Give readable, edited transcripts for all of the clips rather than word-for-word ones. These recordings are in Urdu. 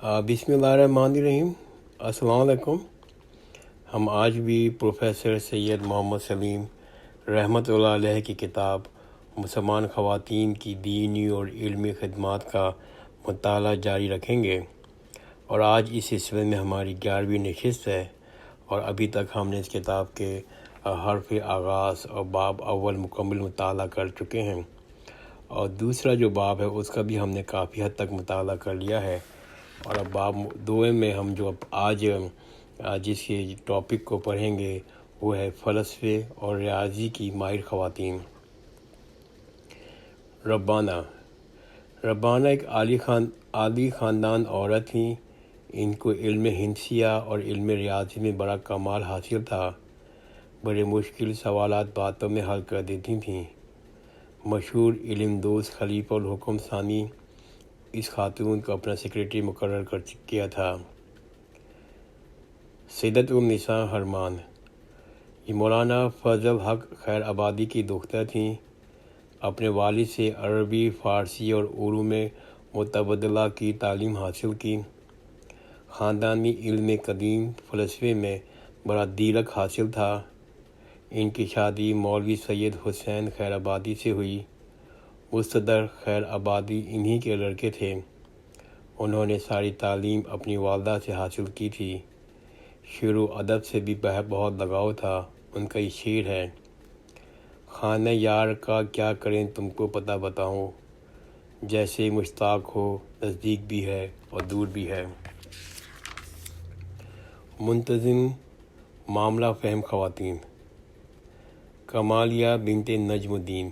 بسم اللہ الرحمن الرحیم۔ السلام علیکم۔ ہم آج بھی پروفیسر سید محمد سلیم رحمۃ اللہ علیہ کی کتاب مسلمان خواتین کی دینی اور علمی خدمات کا مطالعہ جاری رکھیں گے، اور آج اس سلسلے میں ہماری 11ویں نشست ہے، اور ابھی تک ہم نے اس کتاب کے حرف آغاز اور باب اول مکمل مطالعہ کر چکے ہیں، اور دوسرا جو باب ہے اس کا بھی ہم نے کافی حد تک مطالعہ کر لیا ہے، اور اب باب دوئم میں ہم جو آج جس ٹاپک کو پڑھیں گے وہ ہے فلسفے اور ریاضی کی ماہر خواتین۔ ربانہ ایک عالی خاندان عورت تھیں۔ ان کو علم ہندسیہ اور علم ریاضی میں بڑا کمال حاصل تھا۔ بڑے مشکل سوالات باتوں میں حل کر دیتی تھیں۔ مشہور علم دوست خلیفہ الحکم ثانی اس خاتون کو اپنا سیکریٹری مقرر کیا تھا۔ سیدۃ النساء حرمان، یہ مولانا فضل حق خیر آبادی کی دختر تھیں۔ اپنے والد سے عربی، فارسی اور علوم متبادلہ کی تعلیم حاصل کی۔ خاندانی علم قدیم فلسفے میں بڑا دیرک حاصل تھا۔ ان کی شادی مولوی سید حسین خیر آبادی سے ہوئی۔ مستدر خیر آبادی انہی کے لڑکے تھے۔ انہوں نے ساری تعلیم اپنی والدہ سے حاصل کی تھی۔ شعر و ادب سے بھی بہت لگاؤ تھا۔ ان کا یہ شعر ہے: خانہ یار کا کیا کریں تم کو پتہ بتاؤں، جیسے مشتاق ہو نزدیک بھی ہے اور دور بھی ہے۔ منتظم معاملہ فہم خواتین۔ کمالیہ بنت نجم الدین،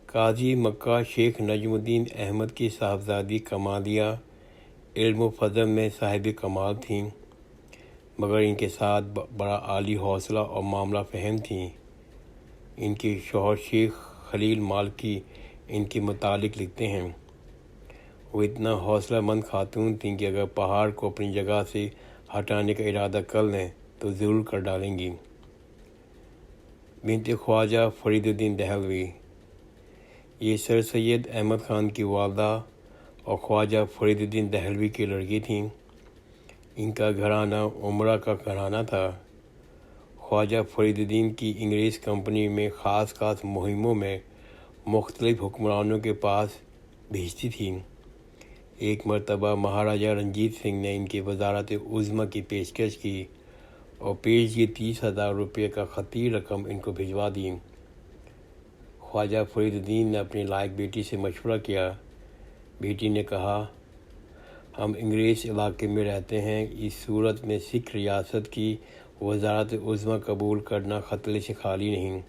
قاضی مکہ شیخ نجم الدین احمد کی صاحبزادی کمالیہ علم و فضل میں صاحب کمال تھیں، مگر ان کے ساتھ بڑا عالی حوصلہ اور معاملہ فہم تھیں۔ ان کے شوہر شیخ خلیل مالکی ان کے متعلق لکھتے ہیں: وہ اتنا حوصلہ مند خاتون تھیں کہ اگر پہاڑ کو اپنی جگہ سے ہٹانے کا ارادہ کر لیں تو ضرور کر ڈالیں گی۔ بنت خواجہ فرید الدین دہلوی، یہ سر سید احمد خان کی والدہ اور خواجہ فرید الدین دہلوی کی لڑکی تھیں۔ ان کا گھرانہ عمرہ کا گھرانہ تھا۔ خواجہ فرید الدین کی انگریز کمپنی میں خاص مہموں میں مختلف حکمرانوں کے پاس بھیجتی تھیں۔ ایک مرتبہ مہاراجہ رنجیت سنگھ نے ان کی وزارت عظمیٰ کی پیشکش کی اور پیشگی 30,000 روپے کا خطی رقم ان کو بھجوا دی۔ خواجہ فرید الدین نے اپنی لائق بیٹی سے مشورہ کیا۔ بیٹی نے کہا: ہم انگریز علاقے میں رہتے ہیں، اس صورت میں سکھ ریاست کی وزارت عظمیٰ قبول کرنا خطرے سے خالی نہیں۔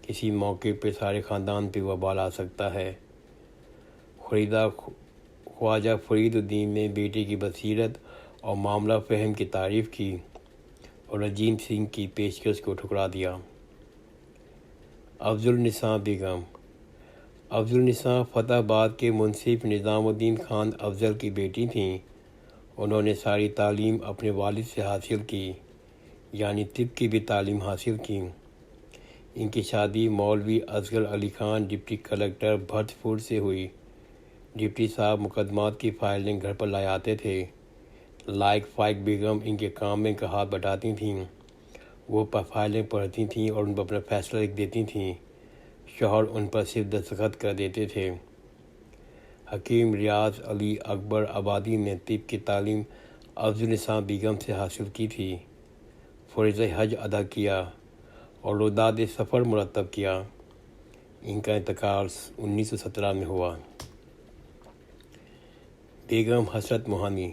کسی موقع پہ سارے خاندان پہ وبال آ سکتا ہے۔ خواجہ فرید الدین نے بیٹی کی بصیرت اور معاملہ فہم کی تعریف کی اور رنجیت سنگھ کی پیشکش کو ٹھکرا دیا۔ افضل النساء بیگم، افضل النساء فتح آباد کے منصف نظام الدین خان افضل کی بیٹی تھیں۔ انہوں نے ساری تعلیم اپنے والد سے حاصل کی، یعنی طب کی بھی تعلیم حاصل کی۔ ان کی شادی مولوی اصغر علی خان ڈپٹی کلکٹر بھرت پور سے ہوئی۔ ڈپٹی صاحب مقدمات کی فائلیں گھر پر لائے آتے تھے۔ لائق فائق بیگم ان کے کام میں کا ہاتھ بٹاتی تھیں۔ وہ فائلیں پڑھتی تھیں اور ان پر اپنا فیصلہ لکھ دیتی تھیں۔ شوہر ان پر صرف دستخط کر دیتے تھے۔ حکیم ریاض علی اکبر آبادی نے طب کی تعلیم افضل النساء بیگم سے حاصل کی تھی۔ فریضہ حج ادا کیا اور روداد سفر مرتب کیا۔ ان کا انتقال 1917 میں ہوا۔ بیگم حسرت موہانی،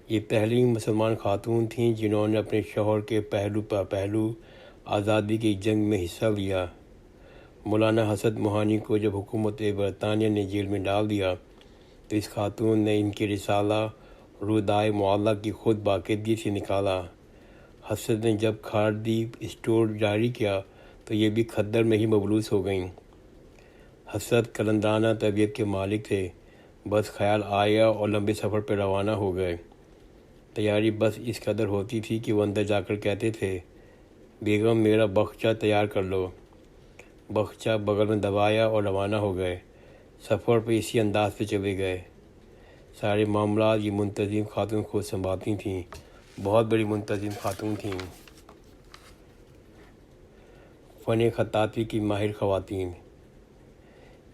یہ پہلی مسلمان خاتون تھیں جنہوں نے اپنے شوہر کے پہلو آزادی کی جنگ میں حصہ لیا۔ مولانا حسرت موہانی کو جب حکومت برطانیہ نے جیل میں ڈال دیا تو اس خاتون نے ان کے رسالہ رودائے معلیٰ کی خود باقاعدگی سے نکالا۔ حسرت نے جب خاردی اسٹور جاری کیا تو یہ بھی کھدر میں ہی مبلوث ہو گئیں۔ حسرت قلندرانہ طبیعت کے مالک تھے، بس خیال آیا اور لمبے سفر پر روانہ ہو گئے۔ تیاری بس اس قدر ہوتی تھی کہ وہ اندر جا کر کہتے تھے: بیگم میرا بخچہ تیار کر لو۔ بخچہ بغل میں دبایا اور روانہ ہو گئے۔ سفر پہ اسی انداز پہ چلے گئے۔ سارے معاملات یہ منتظم خاتون خود سنبھالتی تھیں، بہت بڑی منتظم خاتون تھیں۔ فن خطاطی کی ماہر خواتین۔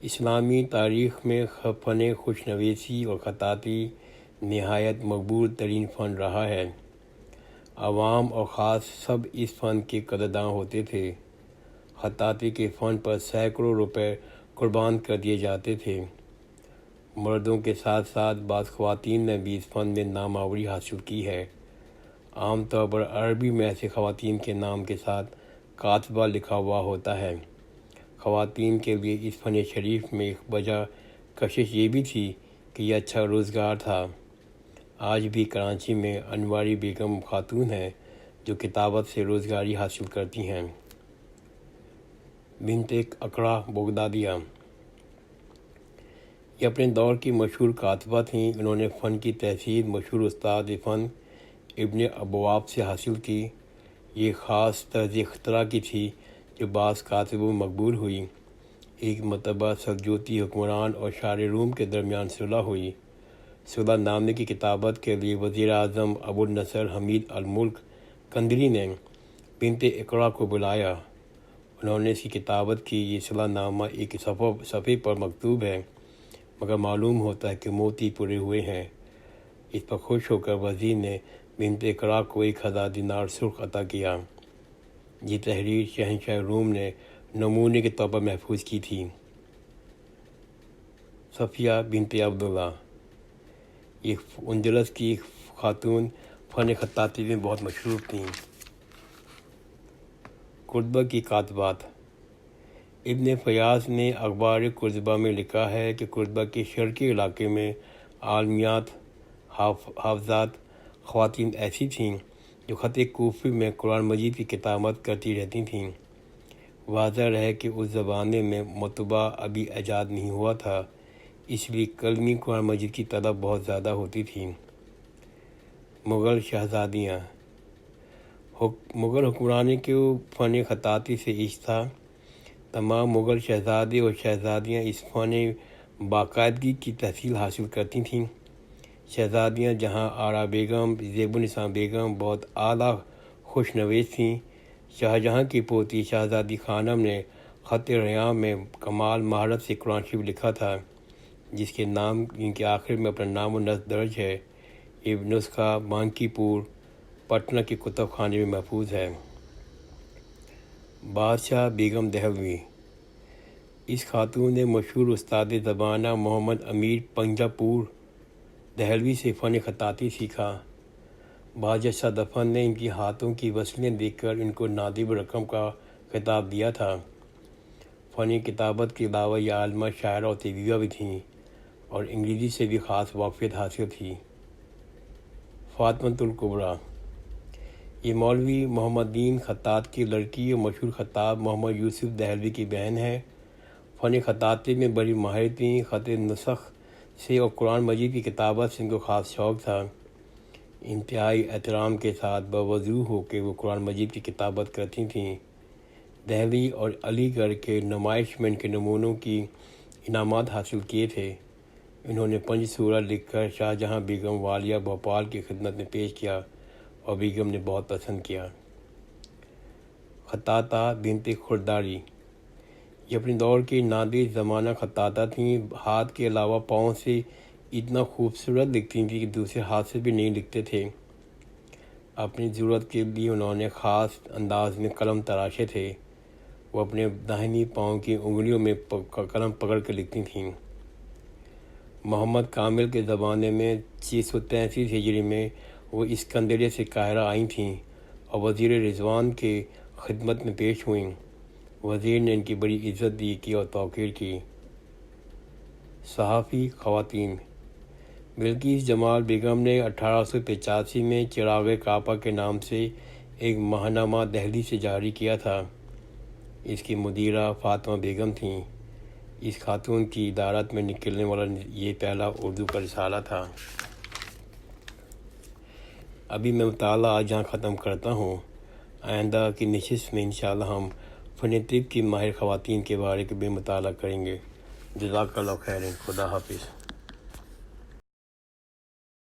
اسلامی تاریخ میں فن خوش نویسی اور خطاطی نہایت مقبول ترین فن رہا ہے۔ عوام اور خاص سب اس فن کے قدرداں ہوتے تھے۔ خطاطی کے فن پر سینکڑوں روپے قربان کر دیے جاتے تھے۔ مردوں کے ساتھ ساتھ بعض خواتین نے بھی اس فن میں ناموری حاصل کی ہے۔ عام طور پر عربی میں ایسے خواتین کے نام کے ساتھ کاتبہ لکھا ہوا ہوتا ہے۔ خواتین کے لیے اس فن شریف میں ایک وجہ کشش یہ بھی تھی کہ یہ اچھا روزگار تھا۔ آج بھی کراچی میں انواری بیگم خاتون ہیں جو کتابت سے روزگاری حاصل کرتی ہیں۔ بنت اقرا بغدادیہ، یہ اپنے دور کی مشہور کاتبہ تھیں۔ انہوں نے فن کی تحصیل مشہور استاد فن ابن ابواب سے حاصل کی۔ یہ خاص طرز اختراع کی تھی جو بعض کاتبوں میں مقبول ہوئی۔ ایک مرتبہ سلجوقی حکمران اور شار روم کے درمیان صلح ہوئی۔ صلح نامے کی کتابت کے لیے وزیر اعظم ابو النصر حمید الملک کندری نے بنت اقرا کو بلایا۔ انہوں نے اس کی کتابت کی۔ یہ صلح نامہ ایک صفحے پر مکتوب ہے، مگر معلوم ہوتا ہے کہ موتی پورے ہوئے ہیں۔ اس پر خوش ہو کر وزیر نے بنت اقرا کو 1000 دینار سرخ عطا کیا۔ یہ تحریر شہنشاہ روم نے نمونے کے طور پر محفوظ کی تھی۔ صفیہ بنت عبداللہ، یہ اندلس کی خاتون فن خطاطی میں بہت مشہور تھیں۔ قرطبہ کی کاتبات۔ ابن فیاض نے اخبار قرطبہ میں لکھا ہے کہ قرطبہ کے شرقی علاقے میں عالمیات، حافظات خواتین ایسی تھیں جو خط کوفی میں قرآن مجید کی کتابت کرتی رہتی تھیں۔ واضح رہے کہ اس زمانے میں مطبع ابھی ایجاد نہیں ہوا تھا، اس لیے کلمی قرآن مجید کی طلب بہت زیادہ ہوتی تھی۔ مغل شہزادیاں، مغل حکمرانی کے فن خطاطی سے عشق تھا۔ تمام مغل شہزادے اور شہزادیاں اس فن باقاعدگی کی تحصیل حاصل کرتی تھیں۔ شہزادیاں جہاں آرا بیگم، زیب النساء بیگم بہت اعلیٰ خوش نویس تھیں، شاہجہاں کی پوتی شہزادی خانم نے خط ریاں میں کمال مہارت سے قرآن شریف لکھا تھا، جن کے آخر میں اپنا نام و نسب درج ہے۔ یہ نسخہ بانکی پور، پٹنہ کے کتب خانے میں محفوظ ہے۔ بادشاہ بیگم دہلوی، اس خاتون نے مشہور استاد زبانہ محمد امیر پنجہ پور دہلوی سے فن خطاطی سیکھا۔ بادشاہ دفن نے ان کی ہاتھوں کی وصلیں دیکھ کر ان کو نادب رقم کا خطاب دیا تھا۔ فن کتابت کے علاوہ یہ عالمہ شاعرہ اور طبیبہ بھی تھیں اور انگریزی سے بھی خاص واقفیت حاصل تھی۔ فاطمۃ الکبریٰ، یہ مولوی محمد دین خطاط کی لڑکی اور مشہور خطاب محمد یوسف دہلوی کی بہن ہے۔ فن خطاطی میں بڑی ماہر تھیں۔ خط نسخ سے اور قرآن مجید کی کتابت سے ان کو خاص شوق تھا۔ انتہائی احترام کے ساتھ باوضو ہو کے وہ قرآن مجید کی کتابت کرتی تھیں۔ دہلی اور علی گڑھ کے نمائش میں ان کے نمونوں کی انعامات حاصل کیے تھے۔ انہوں نے 5 سورت لکھ کر شاہجہاں بیگم والیہ بھوپال کی خدمت میں پیش کیا اور بیگم نے بہت پسند کیا۔ خطاطہ بنت خرداری، یہ اپنے دور کی نادر زمانہ خطاطہ تھیں۔ ہاتھ کے علاوہ پاؤں سے اتنا خوبصورت لکھتی تھیں کہ دوسرے ہاتھ سے بھی نہیں لکھتے تھے۔ اپنی ضرورت کے لیے انہوں نے خاص انداز میں قلم تراشے تھے۔ وہ اپنے داہنی پاؤں کی انگلیوں میں قلم پکڑ کر لکھتی تھیں۔ محمد کامل کے زمانے میں 633 ہجری میں وہ اسکندریہ سے قاہرہ آئی تھیں اور وزیر رضوان کے خدمت میں پیش ہوئیں۔ وزیر نے ان کی بڑی عزت کی اور توقیر کی۔ صحافی خواتین، بلقیس جمال بیگم نے 1885 میں چراغ کعبہ کے نام سے ایک ماہنامہ دہلی سے جاری کیا تھا۔ اس کی مدیرہ فاطمہ بیگم تھیں۔ اس خاتون کی ادارت میں نکلنے والا یہ پہلا اردو کا رسالہ تھا۔ ابھی میں مطالعہ آج یہاں ختم کرتا ہوں۔ آئندہ کی نشست میں انشاءاللہ ہم فن طب کی ماہر خواتین کے بارے میں مطالعہ کریں گے۔ جزاک اللہ خیر، خدا حافظ۔